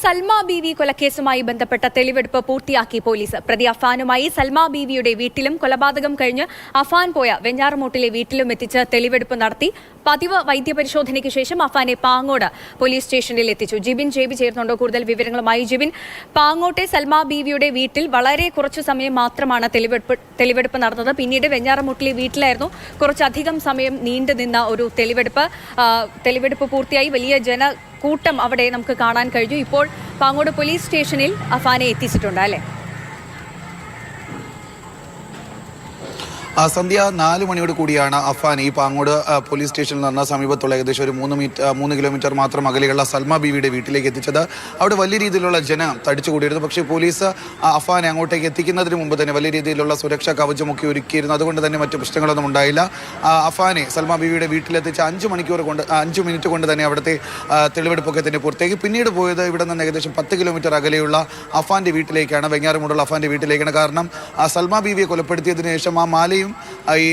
സൽമ ബീവി കൊലക്കേസുമായി ബന്ധപ്പെട്ട തെളിവെടുപ്പ് പൂർത്തിയാക്കി പോലീസ്. പ്രതി അഫാനുമായി സൽമ ബീവിയുടെ വീട്ടിലും കൊലപാതകം കഴിഞ്ഞ് അഫാൻ പോയ വെഞ്ഞാറമൂട്ടിലെ വീട്ടിലും എത്തിച്ച് തെളിവെടുപ്പ് നടത്തി. പതിവ് വൈദ്യപരിശോധനയ്ക്ക് ശേഷം അഫാനെ പാങ്ങോട് പോലീസ് സ്റ്റേഷനിൽ എത്തിച്ചു. ജിബിൻ ജേബി ചേർന്നുണ്ടോ കൂടുതൽ വിവരങ്ങളുമായി? ജിബിൻ, പാങ്ങോട്ടെ സൽമ ബീവിയുടെ വീട്ടിൽ വളരെ കുറച്ചു സമയം മാത്രമാണ് തെളിവെടുപ്പ് നടന്നത്. പിന്നീട് വെഞ്ഞാറമൂട്ടിലെ വീട്ടിലായിരുന്നു കുറച്ചധികം സമയം നീണ്ടുനിന്ന ഒരു തെളിവെടുപ്പ് പൂർത്തിയായി. വലിയ ജനക്കൂട്ടം അവിടെ നമുക്ക് കാണാൻ കഴിഞ്ഞു. ഇപ്പോൾ പാങ്ങോട് പോലീസ് സ്റ്റേഷനിൽ അഫാനെ എത്തിച്ചിട്ടുണ്ട് അല്ലേ? സന്ധ്യ 4 മണിയോട് കൂടിയാണ് അഫാൻ ഈ പാങ്ങോട് പോലീസ് സ്റ്റേഷനിൽ നിന്ന് സമീപത്തുള്ള ഏകദേശം ഒരു 3 കിലോമീറ്റർ മാത്രം അകലെയുള്ള സൽമ ബീവിയുടെ വീട്ടിലേക്ക് എത്തിച്ചത്. അവിടെ വലിയ രീതിയിലുള്ള ജനം തടിച്ചുകൂടിയിരുന്നു. പക്ഷേ പോലീസ് അഫാനെ അങ്ങോട്ടേക്ക് എത്തിക്കുന്നതിന് മുമ്പ് തന്നെ വലിയ രീതിയിലുള്ള സുരക്ഷാ കവചമൊക്കെ ഒരുക്കിയിരുന്നു. അതുകൊണ്ട് തന്നെ മറ്റു പ്രശ്നങ്ങളൊന്നും ഉണ്ടായില്ല. അഫാനെ സൽമ ബീവിയുടെ വീട്ടിലെത്തിച്ച് 5 മിനിറ്റ് കൊണ്ട് തന്നെ അവിടുത്തെ തെളിവെടുപ്പൊക്കെ തന്നെ പൂർത്തിയാക്കി. പിന്നീട് പോയത് ഇവിടെ നിന്ന് ഏകദേശം 10 കിലോമീറ്റർ അകലെയുള്ള അഫാന്റെ വീട്ടിലേക്കാണ്, വെഞ്ഞാറമൂടുള്ള അഫാന്റെ വീട്ടിലേക്കാണ്. കാരണം സൽമ ബീവിയെ കൊലപ്പെടുത്തിയതിനു ശേഷം ആ മാലയും ഈ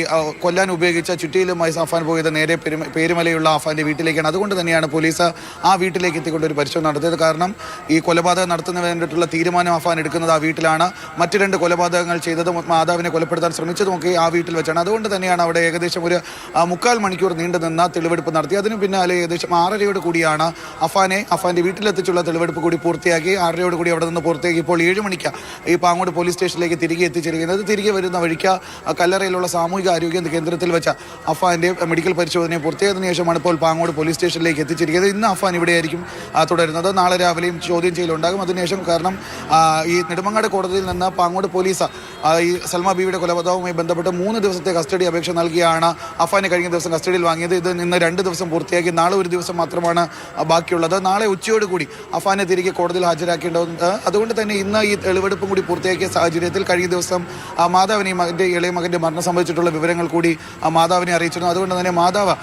കൊല്ലാൻ ഉപയോഗിച്ച ചുറ്റിയിലുമായി അഫാൻ പോയത് നേരെ പേരുമലയുള്ള അഫാന്റെ വീട്ടിലേക്കാണ്. അതുകൊണ്ട് തന്നെയാണ് പോലീസ് ആ വീട്ടിലേക്ക് എത്തിക്കൊണ്ട് ഒരു പരിശോധന നടത്തിയത്. കാരണം ഈ കൊലപാതകം നടത്തുന്നതിന് വേണ്ടിയിട്ടുള്ള തീരുമാനം അഫാൻ എടുക്കുന്നത് ആ വീട്ടിലാണ്. മറ്റു 2 കൊലപാതകങ്ങൾ ചെയ്തതും മാതാവിനെ കൊലപ്പെടുത്താൻ ശ്രമിച്ചതുമൊക്കെ ആ വീട്ടിൽ വെച്ചാണ്. അതുകൊണ്ട് തന്നെയാണ് അവിടെ ഏകദേശം ഒരു 3/4 മണിക്കൂർ നീണ്ടു നിന്ന തെളിവെടുപ്പ് നടത്തി. അതിന് പിന്നാലെ ഏകദേശം 6:30 കൂടിയാണ് അഫാന്റെ വീട്ടിലെത്തിച്ചുള്ള തെളിവെടുപ്പ് കൂടി പൂർത്തിയാക്കി. 6:30 കൂടി അവിടെ നിന്ന് പൂർത്തിയാക്കി. ഇപ്പോൾ 7 മണിക്ക് ഈ പാങ്ങോട് പോലീസ് സ്റ്റേഷനിലേക്ക് തിരികെ എത്തിച്ചിരിക്കുന്നത്. തിരികെ വരുന്ന വഴിക്ക് കല്ലറയിലുള്ള സാമൂഹിക ആരോഗ്യ കേന്ദ്രത്തിൽ വെച്ച അഫാന്റെ മെഡിക്കൽ പരിശോധനയെ പൂർത്തിയായതിനു ശേഷമാണ് ഇപ്പോൾ പാങ്ങോട് പോലീസ് സ്റ്റേഷനിലേക്ക് എത്തിച്ചിരിക്കുന്നത്. ഇന്ന് അഫാൻ ഇവിടെയായിരിക്കും തുടരുന്നത്. നാളെ രാവിലെയും ചോദ്യം ചെയ്യലുണ്ടാകും. അതിനുശേഷം കാരണം ഈ നെടുമങ്ങാട് കോടതിയിൽ നിന്ന് പാങ്ങോട് പോലീസ് ഈ സൽമ ബീവിയുടെ കൊലപാതകവുമായി ബന്ധപ്പെട്ട് 3 ദിവസത്തെ കസ്റ്റഡി അപേക്ഷ നൽകിയാണ് അഫാനെ കഴിഞ്ഞ ദിവസം കസ്റ്റഡിയിൽ വാങ്ങിയത്. ഇത് ഇന്ന് 2 ദിവസം പൂർത്തിയാക്കി. നാളെ 1 ദിവസം മാത്രമാണ് ബാക്കിയുള്ളത്. നാളെ ഉച്ചയോടുകൂടി അഫാനെ തിരികെ കോടതിയിൽ ഹാജരാക്കേണ്ടതുണ്ട്. അതുകൊണ്ട് തന്നെ ഇന്ന് ഈ തെളിവെടുപ്പും കൂടി പൂർത്തിയാക്കിയ സാഹചര്യത്തിൽ കഴിഞ്ഞ ദിവസം മാതാവിനെയും ഇളയ മകന്റെ മരണം സംബന്ധിച്ചിട്ടുള്ള വിവരങ്ങൾ കൂടി മാതാവിനെ അറിയിച്ചിരുന്നു. അതുകൊണ്ട് തന്നെ മാതാവ്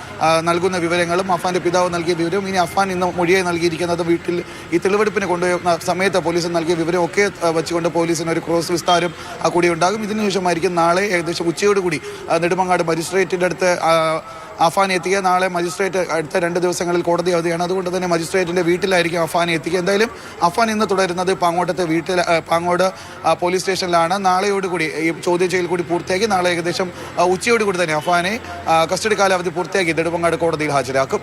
നൽകുന്ന വിവരങ്ങളും അഫാന്റെ പിതാവ് നൽകിയ വിവരവും ഇനി അഫാൻ ഇന്ന് മൊഴിയായി നൽകിയിരിക്കുന്നത് വീട്ടിൽ ഈ തെളിവെടുപ്പിന് കൊണ്ടുപോയ സമയത്ത് പോലീസ് നൽകിയ വിവരം ഒക്കെ വെച്ചുകൊണ്ട് പോലീസിന് ഒരു ക്രോസ് വിസ്താരം കൂടി ഉണ്ടാകും. ഇതിനുശേഷമായിരിക്കും നാളെ ഏകദേശം ഉച്ചയോടുകൂടി നെടുമങ്ങാട് മജിസ്ട്രേറ്റിൻ്റെ അടുത്ത് അഫാനെ എത്തിക്കുക. നാളെ മജിസ്ട്രേറ്റ് അടുത്ത 2 ദിവസങ്ങളിൽ കോടതി അവധിയാണ്. അതുകൊണ്ട് തന്നെ മജിസ്ട്രേറ്റിൻ്റെ വീട്ടിലായിരിക്കും അഫാനെ എത്തിക്കുക. എന്തായാലും അഫാൻ ഇന്ന് തുടരുന്നത് പാങ്ങോട് പോലീസ് സ്റ്റേഷനിലാണ്. നാളെയോടുകൂടി ഈ ചോദ്യം ചെയ്യൽ കൂടി പൂർത്തിയാക്കി നാളെ ഏകദേശം ഉച്ചയോടുകൂടി തന്നെ അഫാനെ കസ്റ്റഡി കാലാവധി പൂർത്തിയാക്കി നെടുമങ്ങാട് കോടതിയിൽ ഹാജരാക്കും.